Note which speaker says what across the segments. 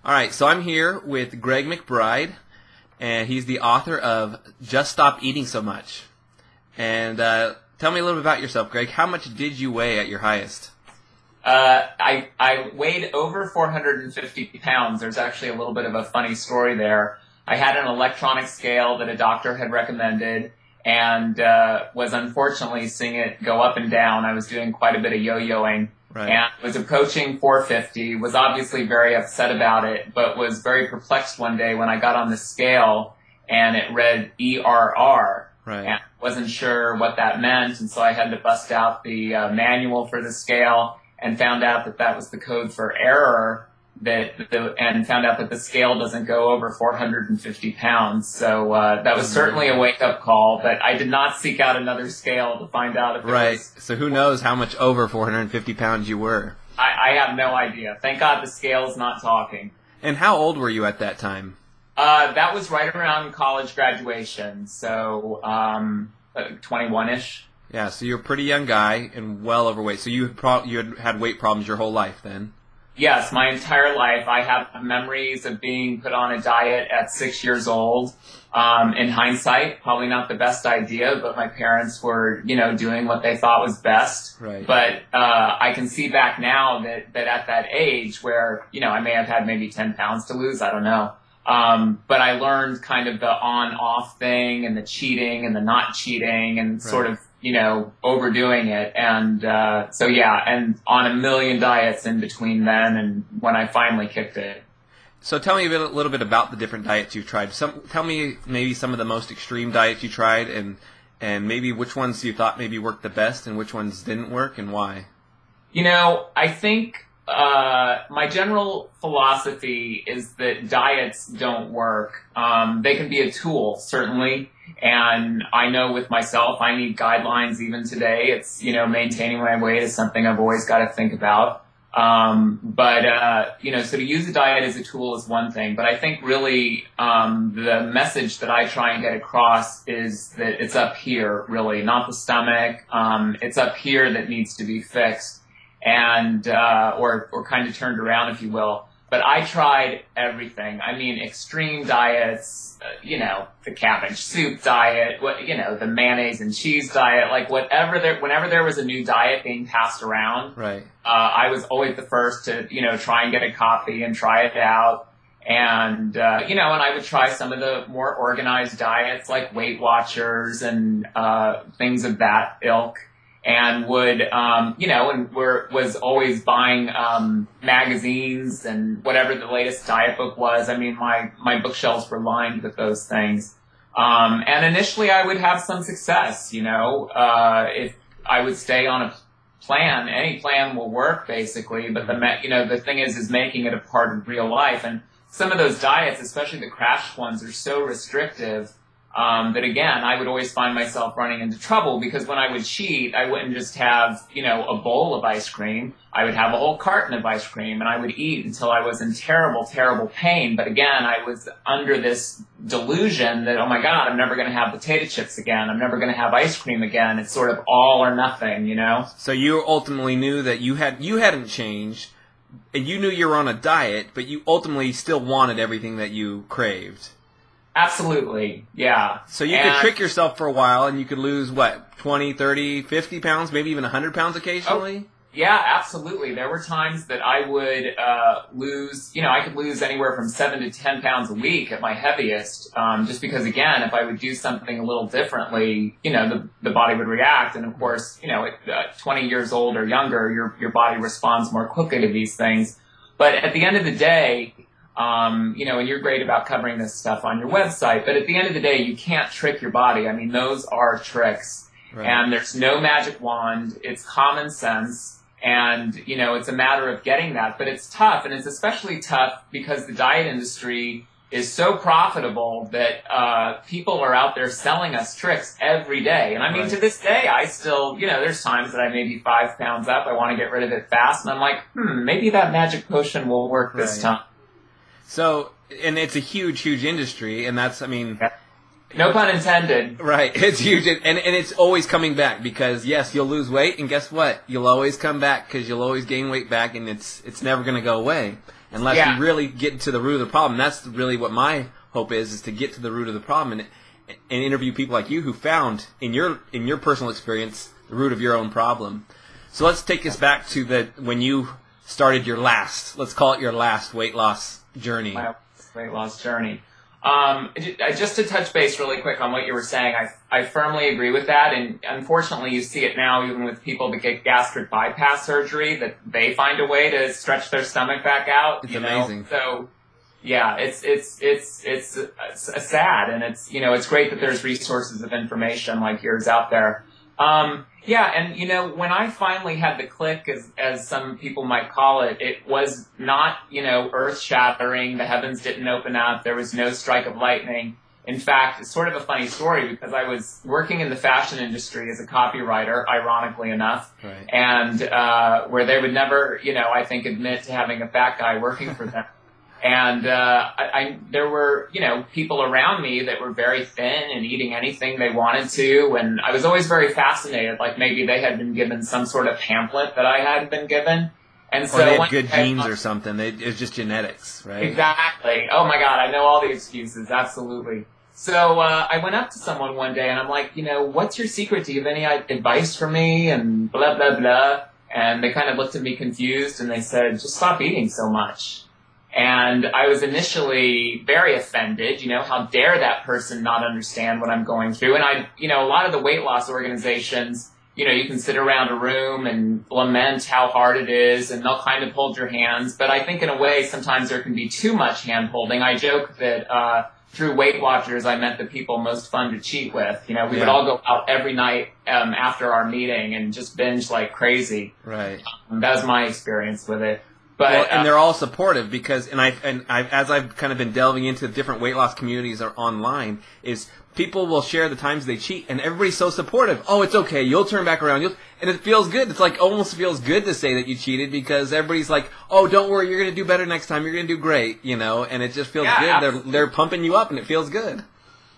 Speaker 1: All right, so I'm here with Gregg McBride, and he's the author of Just Stop Eating So Much. And tell me a little bit about yourself, Gregg. How much did you weigh at your highest?
Speaker 2: I weighed over 450 pounds. There's actually a little bit of a funny story there. I had an electronic scale that a doctor had recommended and was unfortunately seeing it go up and down. I was doing quite a bit of yo-yoing.
Speaker 1: Right.
Speaker 2: And was approaching 450, was obviously very upset about it, but was very perplexed one day when I got on the scale and it read ERR.
Speaker 1: Right.
Speaker 2: And wasn't sure what that meant, and so I had to bust out the manual for the scale and found out that that was the code for error, and found out that the scale doesn't go over 450 pounds. So that was certainly a wake-up call, but I did not seek out another scale to find out if it was...
Speaker 1: So who knows how much over 450 pounds you were?
Speaker 2: I have no idea. Thank God the scale's not talking.
Speaker 1: And how old were you at that time?
Speaker 2: That was right around college graduation, so 21-ish.
Speaker 1: Yeah, so you're a pretty young guy and well overweight. So you had weight problems your whole life then?
Speaker 2: Yes, my entire life. I have memories of being put on a diet at 6 years old. In hindsight, probably not the best idea, but my parents were, doing what they thought was best.
Speaker 1: Right.
Speaker 2: But I can see back now that at that age where, I may have had maybe 10 pounds to lose, I don't know. But I learned kind of the on-off thing and the cheating and the not cheating and sort of, overdoing it. And and on a million diets in between then and when I finally kicked it.
Speaker 1: So tell me a little bit about the different diets you've tried. Tell me maybe some of the most extreme diets you tried and maybe which ones you thought maybe worked the best and which ones didn't work and why.
Speaker 2: I think my general philosophy is that diets don't work. They can be a tool, certainly. And I know with myself, I need guidelines even today. It's, maintaining my weight is something I've always got to think about. So to use a diet as a tool is one thing, but I think really, the message that I try and get across is that it's up here, really, not the stomach. It's up here that needs to be fixed and, or kind of turned around, if you will. But I tried everything. I mean, extreme diets, the cabbage soup diet, the mayonnaise and cheese diet, like whenever there was a new diet being passed around,
Speaker 1: right.
Speaker 2: I was always the first to, try and get a copy and try it out. And, and I would try some of the more organized diets like Weight Watchers and, things of that ilk. And would, was always buying, magazines and whatever the latest diet book was. I mean, my bookshelves were lined with those things. And initially I would have some success, if I would stay on a plan, any plan will work basically, but the thing is making it a part of real life. And some of those diets, especially the crash ones, are so restrictive that again, I would always find myself running into trouble because when I would cheat, I wouldn't just have, a bowl of ice cream. I would have a whole carton of ice cream and I would eat until I was in terrible, terrible pain. But again, I was under this delusion that, oh my God, I'm never going to have potato chips again. I'm never going to have ice cream again. It's sort of all or nothing,
Speaker 1: So you ultimately knew that you hadn't changed and you knew you were on a diet, but you ultimately still wanted everything that you craved.
Speaker 2: Absolutely, yeah.
Speaker 1: So you could trick yourself for a while and you could lose, 20, 30, 50 pounds, maybe even 100 pounds occasionally?
Speaker 2: Oh, yeah, absolutely. There were times that I would lose, I could lose anywhere from 7 to 10 pounds a week at my heaviest, just because, again, if I would do something a little differently, the body would react. And, of course, at 20 years old or younger, your body responds more quickly to these things. But at the end of the day, and you're great about covering this stuff on your website, but at the end of the day, you can't trick your body. I mean, those are tricks. Right. And there's no magic wand. It's common sense. And, it's a matter of getting that. But it's tough, and it's especially tough because the diet industry is so profitable that people are out there selling us tricks every day. And I mean, to this day, I still, there's times that I may be 5 pounds up. I want to get rid of it fast. And I'm like, maybe that magic potion will work this time.
Speaker 1: So, and it's a huge, huge industry, and that's,
Speaker 2: no pun intended.
Speaker 1: Right, it's huge, and it's always coming back, because, yes, you'll lose weight, and guess what? You'll always come back, because you'll always gain weight back, and it's never going to go away. unless
Speaker 2: Yeah.
Speaker 1: you really get to the root of the problem. That's really what my hope is to get to the root of the problem and interview people like you who found in your personal experience the root of your own problem. So let's take us back to when you started let's call it your last weight loss journey.
Speaker 2: My weight loss journey. Just to touch base really quick on what you were saying, I firmly agree with that, and unfortunately you see it now even with people that get gastric bypass surgery, that they find a way to stretch their stomach back out.
Speaker 1: It's amazing.
Speaker 2: So yeah, it's sad, and it's great that there's resources of information like yours out there. Yeah, and when I finally had the click, as some people might call it, it was not, earth-shattering. The heavens didn't open up. There was no strike of lightning. In fact, it's sort of a funny story because I was working in the fashion industry as a copywriter, ironically enough,
Speaker 1: right.
Speaker 2: And where they would never, I think, admit to having a fat guy working for them. And there were, people around me that were very thin and eating anything they wanted to. And I was always very fascinated, like maybe they had been given some sort of pamphlet that I hadn't been given. And so
Speaker 1: or they had good genes or something. It was just genetics, right?
Speaker 2: Exactly. Oh, my God. I know all the excuses. Absolutely. So I went up to someone one day, and I'm like, what's your secret? Do you have any advice for me? And blah, blah, blah. And they kind of looked at me confused, and they said, just stop eating so much. And I was initially very offended, how dare that person not understand what I'm going through. And a lot of the weight loss organizations, you can sit around a room and lament how hard it is, and they'll kind of hold your hands. But I think in a way, sometimes there can be too much hand holding. I joke that through Weight Watchers, I met the people most fun to cheat with. We would all go out every night after our meeting and just binge like crazy.
Speaker 1: Right.
Speaker 2: That was my experience with it. But,
Speaker 1: and they're all supportive because, as I've kind of been delving into different weight loss communities or online, is people will share the times they cheat, and everybody's so supportive. Oh, it's okay, you'll turn back around, and it feels good. It's like almost feels good to say that you cheated because everybody's like, oh, don't worry, you're going to do better next time, you're going to do great, and it just feels good.
Speaker 2: Absolutely.
Speaker 1: They're pumping you up, and it feels good.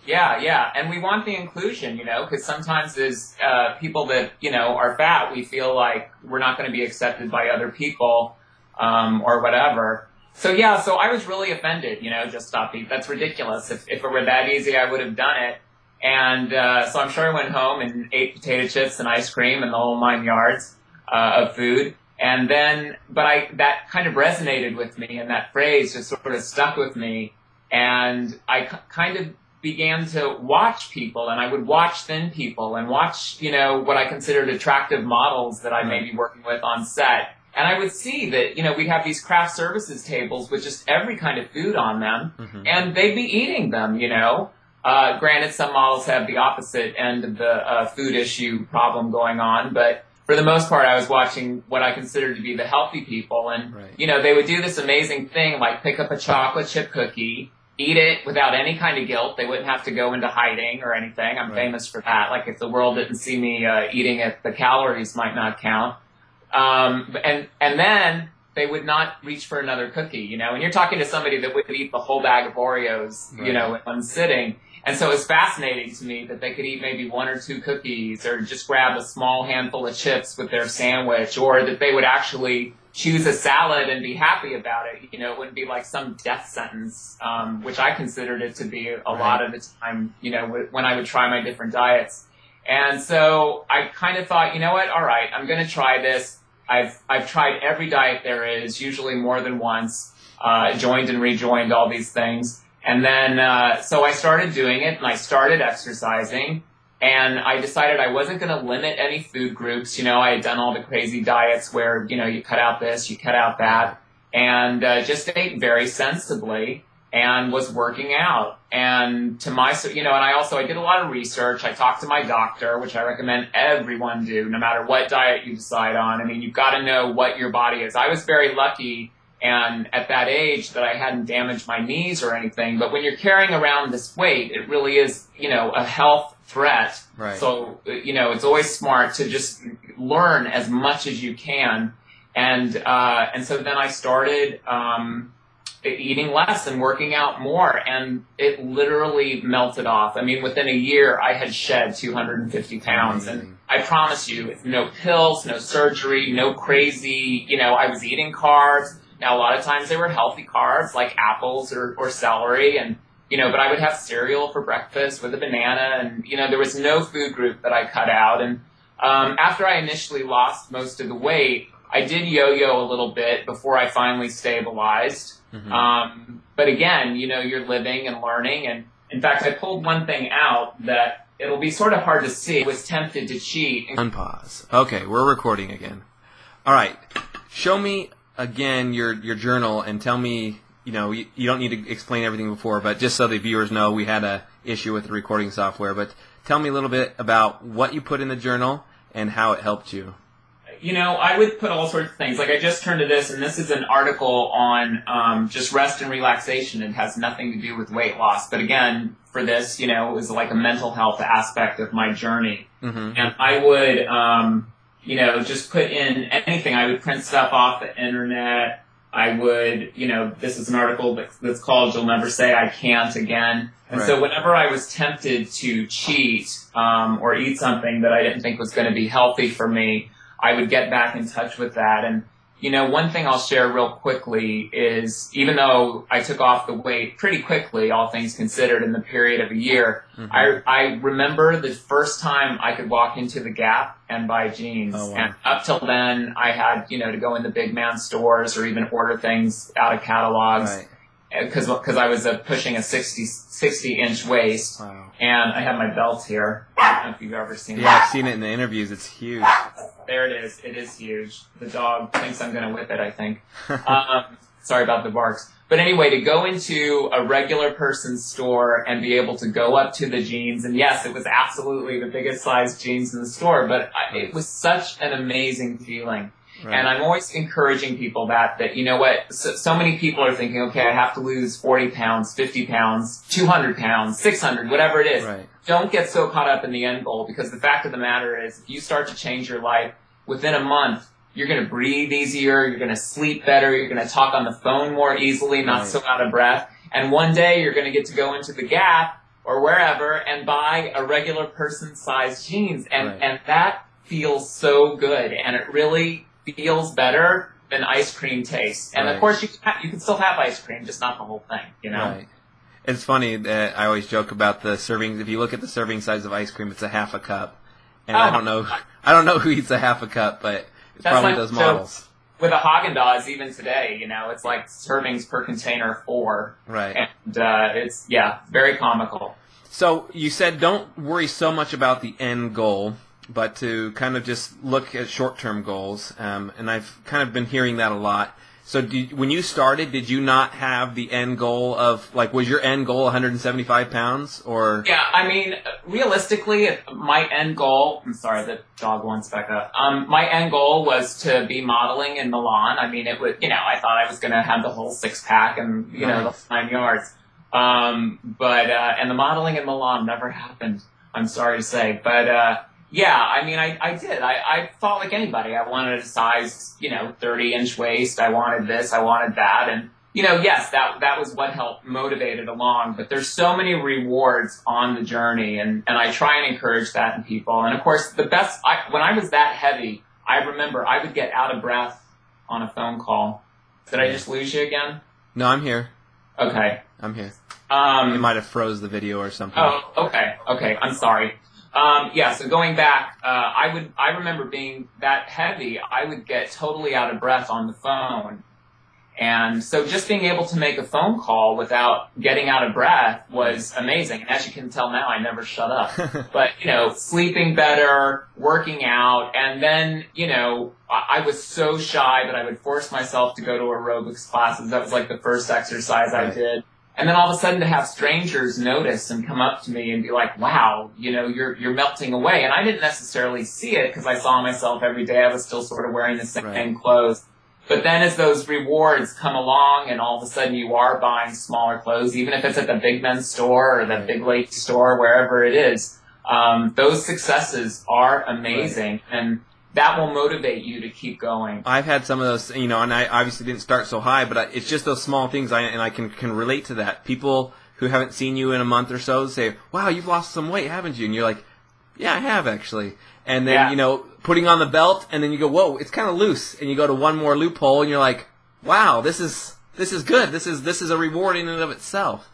Speaker 2: Yeah, and we want the inclusion, because sometimes as people that are fat, we feel like we're not going to be accepted by other people. Or whatever. So I was really offended, just stop eating. That's ridiculous. If it were that easy, I would have done it. And so I'm sure I went home and ate potato chips and ice cream and the whole 9 yards of food. And then, that kind of resonated with me, and that phrase just sort of stuck with me. And I kind of began to watch people, and I would watch thin people and watch, what I considered attractive models that I may be working with on set. And I would see that, we'd have these craft services tables with just every kind of food on them, and they'd be eating them, Granted, some models have the opposite end of the food issue problem going on, but for the most part, I was watching what I considered to be the healthy people, and, they would do this amazing thing, like pick up a chocolate chip cookie, eat it without any kind of guilt. They wouldn't have to go into hiding or anything. I'm famous for that. Like, if the world didn't see me eating it, the calories might not count. And then they would not reach for another cookie, and you're talking to somebody that would eat the whole bag of Oreos, in one sitting. And so it's fascinating to me that they could eat maybe 1 or 2 cookies or just grab a small handful of chips with their sandwich, or that they would actually choose a salad and be happy about it. It wouldn't be like some death sentence, which I considered it to be a lot of the time, when I would try my different diets. And so I kind of thought, what, all right, I'm going to try this. I've tried every diet there is, usually more than once, joined and rejoined all these things. And then, so I started doing it, and I started exercising, and I decided I wasn't going to limit any food groups. I had done all the crazy diets where, you cut out this, you cut out that, and just ate very sensibly and was working out. And to my, and I did a lot of research. I talked to my doctor, which I recommend everyone do, no matter what diet you decide on. I mean, you've got to know what your body is. I was very lucky, and at that age, that I hadn't damaged my knees or anything. But when you're carrying around this weight, it really is, a health threat.
Speaker 1: Right.
Speaker 2: So, it's always smart to just learn as much as you can. And so then I started, eating less and working out more, and it literally melted off. I mean, within a year, I had shed 250 pounds, and I promise you, no pills, no surgery, no crazy, I was eating carbs, Now, a lot of times they were healthy carbs like apples or celery, and but I would have cereal for breakfast with a banana, and there was no food group that I cut out. And after I initially lost most of the weight, I did yo-yo a little bit before I finally stabilized. Mm-hmm. But again, you're living and learning. And in fact, I pulled one thing out that it'll be sort of hard to see. I was tempted to cheat.
Speaker 1: Unpause. Okay, we're recording again. All right. Show me again your journal and tell me, you don't need to explain everything before, but just so the viewers know, we had a issue with the recording software. But tell me a little bit about what you put in the journal and how it helped you.
Speaker 2: I would put all sorts of things. Like I just turned to this, and this is an article on just rest and relaxation. It has nothing to do with weight loss. But again, for this, it was like a mental health aspect of my journey. Mm-hmm. And I would, just put in anything. I would print stuff off the internet. I would, this is an article that's called You'll Never Say I Can't Again. And right. So whenever I was tempted to cheat or eat something that I didn't think was going to be healthy for me, I would get back in touch with that. And, one thing I'll share real quickly is even though I took off the weight pretty quickly, all things considered, in the period of a year, mm-hmm. I remember the first time I could walk into the Gap and buy jeans. Oh, wow. And up till then, I had, to go in the big man stores or even order things out of catalogs. Right. Because I was pushing a 60-inch waist, wow. And I have my belt here. I don't know if you've ever seen it.
Speaker 1: Yeah, I've seen it in the interviews. It's huge.
Speaker 2: There it is. It is huge. The dog thinks I'm going to whip it, I think. Sorry about the barks. But anyway, to go into a regular person's store and be able to go up to the jeans, and yes, it was absolutely the biggest size jeans in the store, but it was such an amazing feeling. Right. And I'm always encouraging people that so many people are thinking, okay, I have to lose 40 pounds, 50 pounds, 200 pounds, 600, whatever it is. Right. Don't get so caught up in the end goal, because the fact of the matter is, if you start to change your life within a month, you're going to breathe easier, you're going to sleep better, you're going to talk on the phone more easily, not so out of breath. And one day you're going to get to go into the Gap or wherever and buy a regular person-sized jeans. And that feels so good. And it really feels better than ice cream tastes. And, of course, you can still have ice cream, just not the whole thing,
Speaker 1: Right. It's funny that I always joke about the servings. If you look at the serving size of ice cream, it's a half a cup. And I don't know who eats a half a cup, but it's probably those models.
Speaker 2: With a Haagen-Dazs, even today, it's like servings per container 4.
Speaker 1: Right.
Speaker 2: And it's, very comical.
Speaker 1: So you said don't worry so much about the end goal, but to kind of just look at short-term goals. And I've kind of been hearing that a lot. So when you started, did you not have the end goal of, was your end goal 175 pounds? Or?
Speaker 2: Yeah, I mean, realistically, my end goal, I'm sorry, the dog wants back up. My end goal was to be modeling in Milan. I mean, it would, I thought I was going to have the whole 6-pack and, the 9 yards. And the modeling in Milan never happened, I'm sorry to say. But, yeah, I mean, I did. I thought like anybody. I wanted a size, 30-inch waist. I wanted this. I wanted that. And, yes, that was what helped motivate it along. But there's so many rewards on the journey, and I try and encourage that in people. And, of course, when I was that heavy, I remember I would get out of breath on a phone call. Did I just lose you again?
Speaker 1: No, I'm here.
Speaker 2: Okay.
Speaker 1: I'm here. You might have froze the video or something.
Speaker 2: Oh, okay. Okay, I'm sorry. So going back, I remember being that heavy, I would get totally out of breath on the phone. And so just being able to make a phone call without getting out of breath was amazing. And as you can tell now, I never shut up. But, sleeping better, working out, and then, I was so shy that I would force myself to go to aerobics classes. That was like the first exercise I did. And then all of a sudden to have strangers notice and come up to me and be like, wow, you're melting away. And I didn't necessarily see it because I saw myself every day. I was still sort of wearing the same clothes. But then as those rewards come along and all of a sudden you are buying smaller clothes, even if it's at the big men's store or the big lady store, wherever it is, those successes are amazing. Right. And that will motivate you to keep going.
Speaker 1: I've had some of those, and I obviously didn't start so high, but it's just those small things, and I can relate to that. People who haven't seen you in a month or so say, wow, you've lost some weight, haven't you? And you're like, yeah, I have actually. And then, putting on the belt, and then you go, whoa, it's kind of loose. And you go to one more loophole, and you're like, wow, this is good. This is a reward in and of itself.